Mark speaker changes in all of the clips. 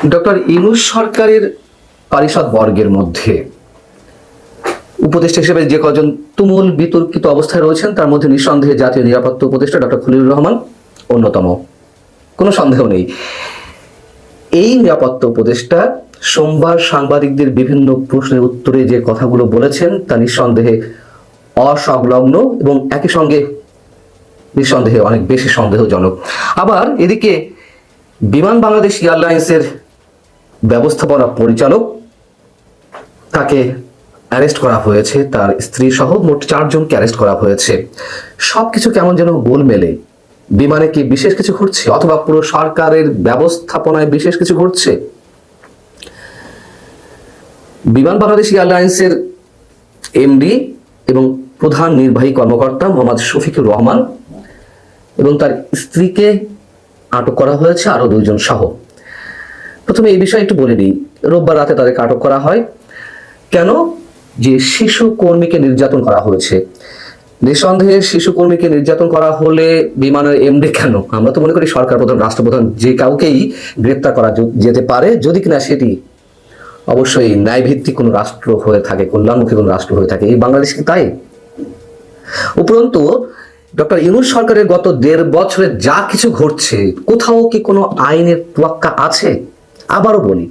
Speaker 1: Doctor Yunus সরকারের পারিষদ বর্গের মধ্যে উপদেষ্টা হিসেবে যে কজন তুমুল বিতর্কিত অবস্থায় রয়েছেন তার মধ্যে নিঃসন্দেহে জাতীয় নিরাপত্তা উপদেষ্টা ডক্টর খলিলুর রহমান অন্যতম, কোনো সন্দেহ নেই। এই নিরাপত্তা উপদেষ্টা সোমবার সাংবাদিকদের বিভিন্ন প্রশ্নের উত্তরে যে কথাগুলো বলেছেন তা নিঃসন্দেহে অসংলগ্ন এবং একই সঙ্গে নিঃসন্দেহে অনেক বেশি সন্দেহজনক। আবার এদিকে বিমান বাংলাদেশ এয়ারলাইন্সের ব্যবস্থাপনা পরিচালক তাকে অ্যারেস্ট করা হয়েছে, তার স্ত্রী সহ মোট 4 জনকে অ্যারেস্ট করা হয়েছে। সবকিছু কেমন যেন গোলমেলে। বিমানে কি বিশেষ কিছু ঘটছে অথবা পুরো সরকারের ব্যবস্থাপনায় বিশেষ কিছু ঘটছে? বিমান বাংলাদেশ এয়ারলাইন্সের এমডি এবং প্রধান নির্বাহী কর্মকর্তা মোহাম্মদ শফিকুর রহমান এবং তার স্ত্রীকে আটক করা হয়েছে, আরো 2 জন সহ। প্রথমে এই বিষয়ে একটু বলে দিই। রোববার রাতে তাদেরকে আটক করা হয় কেন? যে শিশু কর্মীকে নির্যাতন করা হয়েছে। নিঃসন্দেহে শিশু কর্মীকে নির্যাতন করা হলে বিমানের এমডি কেন, আমরা তো মনে করি সরকার প্রধান, রাষ্ট্রপ্রধান যে কাউকেই গ্রেপ্তার করা যেতে পারে, যদি কিনা সেটি অবশ্যই ন্যায়ভিত্তিক কোনো রাষ্ট্র হয়ে থাকে, কল্যাণমুখী কোনো রাষ্ট্র হয়ে থাকে। এই বাংলাদেশ কি তাই? উপরন্তু ডক্টর ইউনূস সরকারের গত 1.5 বছরে যা কিছু ঘটছে, কোথাও কি কোনো আইনের তোয়াক্কা আছে? আবারও বলি,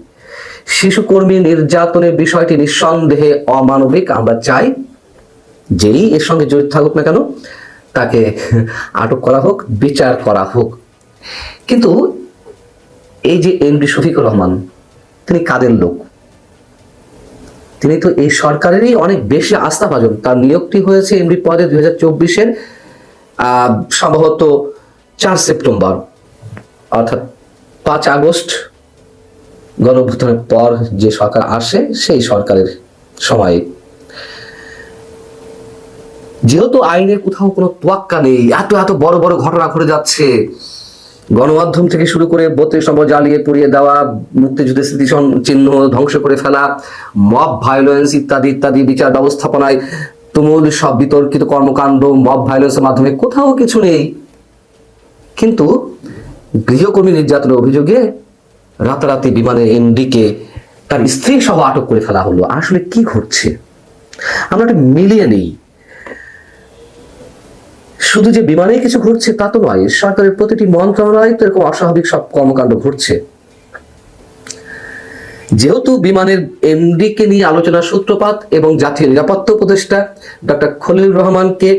Speaker 1: শিশু কর্মী নির্যাতনের বিষয়টি নিঃসন্দেহে অমানবিক। আমরা চাই যেই এর সঙ্গে জড়িত থাকুক না কেন তাকে আটক করা হোক, বিচার করা হোক। কিন্তু এই যে এমডি শফিকুর রহমান, তিনি কাদের লোক? তিনি তো এই সরকারেরই অনেক বেশি আস্থাভাজন। তার নিয়োগটি হয়েছে এমডি পদে 2024-এর সম্ভবত 4 সেপ্টেম্বর, অর্থাৎ 5 আগস্ট গণঅভ্যুত্থানের পর যে সরকার আসে সেই সরকারের সময়ে। যেহেতু আইনের কোথাও কোনো তোয়াক্কা নেই, এত এত বড় বড় ঘটনা ঘটে যাচ্ছে, গণমাধ্যম থেকে শুরু করে 32 নম্বর জ্বালিয়ে পুড়িয়ে দেওয়া, মুক্তিযুদ্ধের স্মৃতি চিহ্ন ধ্বংস করে ফেলা, মব ভায়োলেন্স ইত্যাদি ইত্যাদি, বিচার ব্যবস্থাপনায় তুমুল সব বিতর্কিত কর্মকাণ্ড, মব ভায়োলেন্সের মাধ্যমে কোথাও কিছু নেই। কিন্তু গৃহকর্মী নির্যাতনের অভিযোগে রাতারাতি বিমানের এমডিকে তার স্ত্রী সহ আটক করে ফেলা হলো। আসলে কি ঘটছে আমরা একটা মিলিয়ে নেই। শুধু যে বিমানে কিছু ঘটছে তা তো নয়, সরকারের প্রতিটি মন্ত্রণালয় তো এরকম অস্বাভাবিক সব কর্মকাণ্ড ঘটছে। যেহেতু বিমানের এমডিকে নিয়ে আলোচনার সূত্রপাত এবং জাতীয় নিরাপত্তা উপদেষ্টা ডক্টর খলিলুর রহমানকে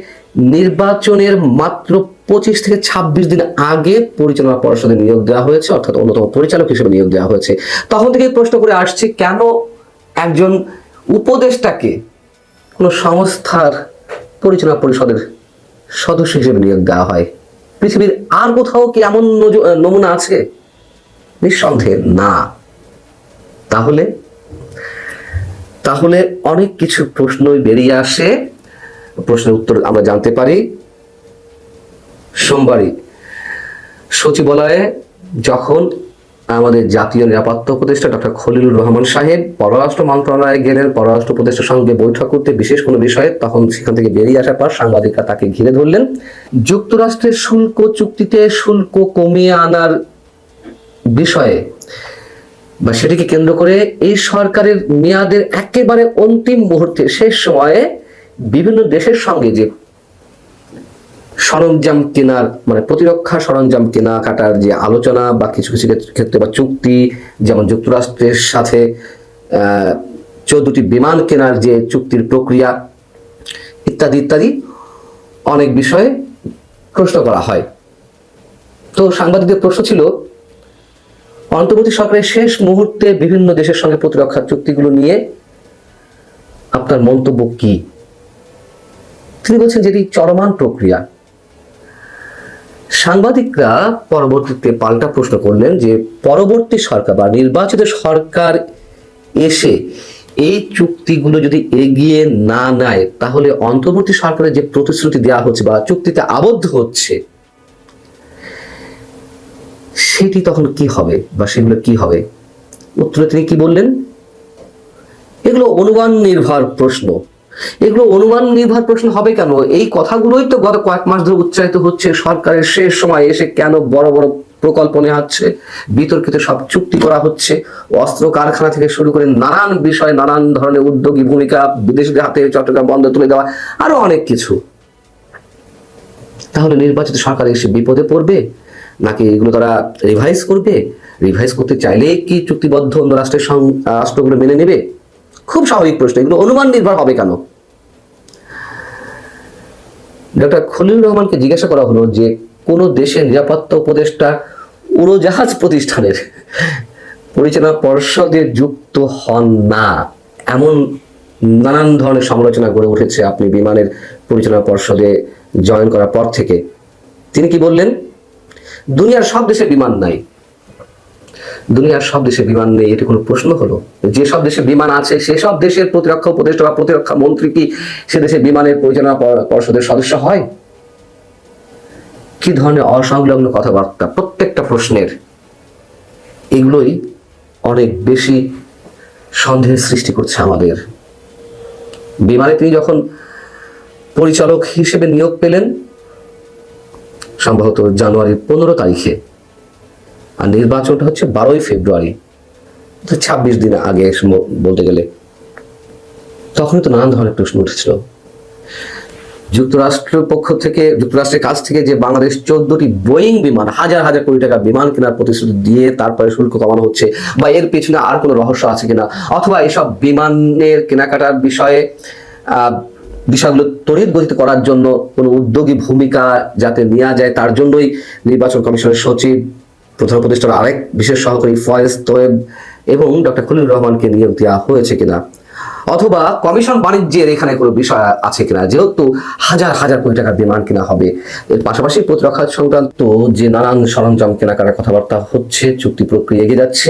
Speaker 1: নির্বাচনের মাত্র 25 থেকে 26 দিন আগে পরিচালনা পর্ষদে নিয়োগ দেওয়া হয়েছে, অর্থাৎ অন্যতম পরিচালক হিসেবে নিয়োগ দেওয়া হয়েছে। তখন থেকে প্রশ্ন করে আসছে, কেন একজন উপদেষ্টাকে কোনো সংস্থার পরিচালনা পরিষদের সদস্য হিসেবে নিয়োগ দেওয়া হয়? পৃথিবীর আর কোথাও কি এমন নমুনা আছে? নিঃসন্দেহে না। তাহলে অনেক কিছু প্রশ্নই বেরিয়ে আসে। প্রশ্নের উত্তর আমরা জানতে পারি সোমবারই সচিবালয়ে যখন আমাদের জাতীয় নিরাপত্তা উপদেষ্টা ডক্টর খলিলুর রহমান সাহেব পররাষ্ট্র মন্ত্রণালয়ে গেলেন পররাষ্ট্র উপদেষ্টার সঙ্গে বৈঠক করতে বিশেষ কোনো বিষয়ে। তখন সেখান থেকে বেরিয়ে আসার পর সাংবাদিকরা তাকে ঘিরে ধরলেন। যুক্তরাষ্ট্রের শুল্ক চুক্তিতে শুল্ক কমিয়ে আনার বিষয়ে বা সেটিকে কেন্দ্র করে এই সরকারের মেয়াদের একেবারে অন্তিম মুহূর্তে শেষ সময়ে বিভিন্ন দেশের সঙ্গে যে সরঞ্জাম কেনার, মানে প্রতিরক্ষা সরঞ্জাম কেনাকাটার যে আলোচনা বা কিছু কিছু ক্ষেত্রে বা চুক্তি, যেমন যুক্তরাষ্ট্রের সাথে 14টি বিমান কেনার যে চুক্তির প্রক্রিয়া ইত্যাদি ইত্যাদি অনেক বিষয়ে প্রশ্ন করা হয়। তো সাংবাদিকদের প্রশ্ন ছিল, অন্তর্বর্তী সরকারের শেষ মুহূর্তে বিভিন্ন দেশের সঙ্গে প্রতিরক্ষা চুক্তিগুলো নিয়ে আপনার মন্তব্য কি? তিনি বলছেন যেটি চলমান প্রক্রিয়া। সাংবাদিকরা পরবর্তীতে পাল্টা প্রশ্ন করলেন যে পরবর্তী সরকার বা নির্বাচিত সরকার এসে এই চুক্তিগুলো যদি এগিয়ে না নেয় তাহলে অন্তর্বর্তী সরকারের যে প্রতিশ্রুতি দেওয়া হচ্ছে বা চুক্তিতে আবদ্ধ হচ্ছে সেটি তখন কি হবে বা সেগুলো কি হবে? উত্তরে তিনি কি বললেন, এগুলো অনুমান নির্ভর প্রশ্ন। এগুলো অনুমান নির্ভর প্রশ্ন হবে কেন? এই কথাগুলোই তো গত কয়েক মাস ধরে উচ্চারিত হচ্ছে। সরকারের শেষ সময় এসে কেন বড় বড় প্রকল্প নেওয়া হচ্ছে, বিতর্কিত সব চুক্তি করা হচ্ছে, অস্ত্র কারখানা থেকে শুরু করে নানান বিষয়, নানান ধরনের উদ্যোগী ভূমিকা, বিদেশিদের হাতে চট্টগ্রাম বন্দর তুলে দেওয়া, আরো অনেক কিছু। তাহলে নির্বাচিত সরকার এসে বিপদে পড়বে, নাকি এগুলো তারা রিভাইজ করবে? রিভাইজ করতে চাইলে কি চুক্তিবদ্ধ অন্য রাষ্ট্রগুলো মেনে নেবে? খুব স্বাভাবিক প্রশ্ন। এগুলো অনুমান নির্ভর হবে কেন? ডক্টর খলিলুর রহমানকে জিজ্ঞাসা করা হলো যে কোন দেশের নিরাপত্তা উপদেষ্টা উড়োজাহাজ প্রতিষ্ঠানের পরিচালনা পর্ষদে যুক্ত হন না, এমন নানান ধরনের সমালোচনা গড়ে উঠেছে আপনি বিমানের পরিচালনা পর্ষদে জয়েন করার পর থেকে। তিনি কি বললেন? দুনিয়ার সব দেশে বিমান নাই। দুনিয়ার সব দেশে বিমান নেই এটা কোনো প্রশ্ন হলো? যে সব দেশে বিমান আছে সেসব দেশের প্রতিরক্ষা উপদেষ্টা বা প্রতিরক্ষা মন্ত্রী কি সে দেশে বিমানের পরিচালনা পর্ষদের সদস্য হয়? কি ধরনের অসংলগ্ন কথাবার্তা! প্রত্যেকটা প্রশ্নের এগুলোই অনেক বেশি সন্দেহের সৃষ্টি করছে আমাদের। বিমানে তিনি যখন পরিচালক হিসেবে নিয়োগ পেলেন সম্ভবত জানুয়ারির 15 তারিখে, আর নির্বাচনটা হচ্ছে 12 ফেব্রুয়ারি, 26 দিন আগে বলতে গেলে। তখনই তো নানান ধরনের প্রশ্ন উঠেছিল। যুক্তরাষ্ট্রের কাছ থেকে যে বাংলাদেশ 14টি বোয়িং বিমান, হাজার হাজার কোটি টাকা বিমান কেনার প্রতিশ্রুতি দিয়ে তারপরে শুল্ক কমানো হচ্ছে, বা এর পেছনে আর কোনো রহস্য আছে কিনা, অথবা এসব বিমানের কেনাকাটার বিষয়গুলো তড়িৎ গতিতে করার জন্য কোনো উদ্যোগী ভূমিকা যাতে নেওয়া যায় তার জন্যই নির্বাচন কমিশনের সচিব, প্রধান উপদেষ্টার আরেক বিশেষ সহকারী ফয়েজ তোয়েব এবং ডক্টর খলিলুর রহমানকে নিয়োগ দেওয়া হয়েছে কিনা, অথবা কমিশন বাণিজ্যের এখানে কোনো বিষয় আছে কিনা, যেহেতু হাজার হাজার কোটি টাকার বিমান কেনা হবে। এর পাশাপাশি প্রতিরক্ষা সংক্রান্ত যে নানান সরঞ্জাম কেনাকাটার কথাবার্তা হচ্ছে, চুক্তি প্রক্রিয়া এগিয়ে যাচ্ছে,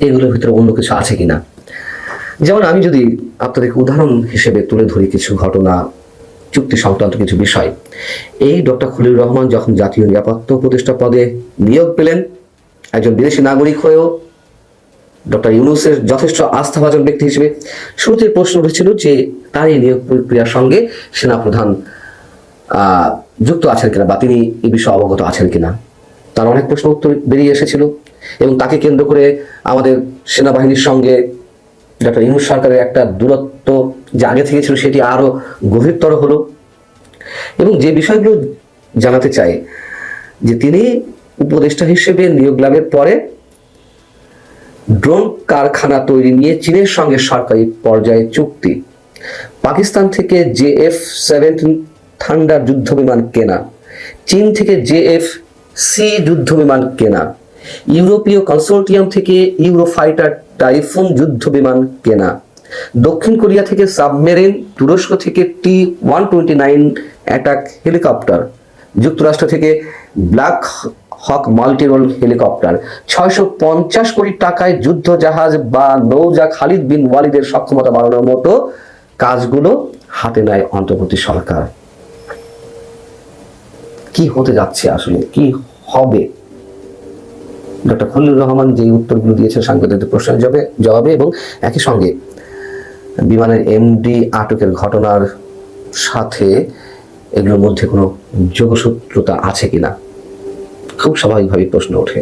Speaker 1: এগুলোর ভিতরে অন্য কিছু আছে কিনা। যেমন আমি যদি আপনাদেরকে উদাহরণ হিসেবে তুলে ধরি কিছু ঘটনা, চুক্তি সংক্রান্ত কিছু বিষয়। এই ডক্টর খলিলুর রহমান যখন জাতীয় নিরাপত্তা উপদেষ্টা পদে নিয়োগ পেলেন, একজন বিদেশি নাগরিক হয়েও ডক্টর ইউনূসের যথেষ্ট আস্থাভাজন ব্যক্তি হিসেবে শুরুতে প্রশ্ন উঠেছিল যে তার এই নিয়োগ প্রক্রিয়ার সঙ্গে সেনাপ্রধান যুক্ত আছেন কিনা, বা তিনি এই বিষয়ে অবগত আছেন কিনা। তার অনেক প্রশ্ন উত্তর বেরিয়ে এসেছিল, এবং তাকে কেন্দ্র করে আমাদের সেনাবাহিনীর সঙ্গে ডক্টর ইউনূস সরকারের একটা দূরত্ব যে আগে থেকে ছিল সেটি আরো গভীরতর হলো। এবং যে বিষয়গুলো জানাতে চাই যে তিনি উপদেষ্টা হিসেবে নিয়োগ লাভের পরে ড্রোন কারখানা তৈরি নিয়ে চীনের সঙ্গে সরকারি পর্যায়ে চুক্তি, পাকিস্তান থেকে JF-17 থান্ডার যুদ্ধ বিমান কেনা, চীন থেকে JF-C যুদ্ধ বিমান কেনা, ইউরোপীয় কনসোর্টিয়াম থেকে ইউরোফাইটার টাইফুন যুদ্ধ বিমান কেনা, দক্ষিণ কোরিয়া থেকে সাবমেরিন, তুরস্ক থেকে T-129 অ্যাটাক হেলিকপ্টার, যুক্তরাষ্ট্র থেকে ব্ল্যাক হক মাল্টিরোল হেলিকপ্টার, 650 কোটি টাকায় যুদ্ধ জাহাজ বা নৌজা খালিদ বিন ওয়ালিদের সক্ষমতা বাড়ানোর মতো কাজগুলো হাতে নেয় অন্তর্বর্তী সরকার। কি হতে যাচ্ছে আসলে, কি হবে? ডক্টর খলিলুর রহমান যে উত্তরগুলো দিয়েছেন সাংবাদিকদের প্রশ্নের জবাবে, এবং একই সঙ্গে বিমানের MD আটকের ঘটনার সাথে এগুলোর মধ্যে কোনো যোগসূত্রতা আছে কিনা, খুব স্বাভাবিকভাবেই প্রশ্ন ওঠে।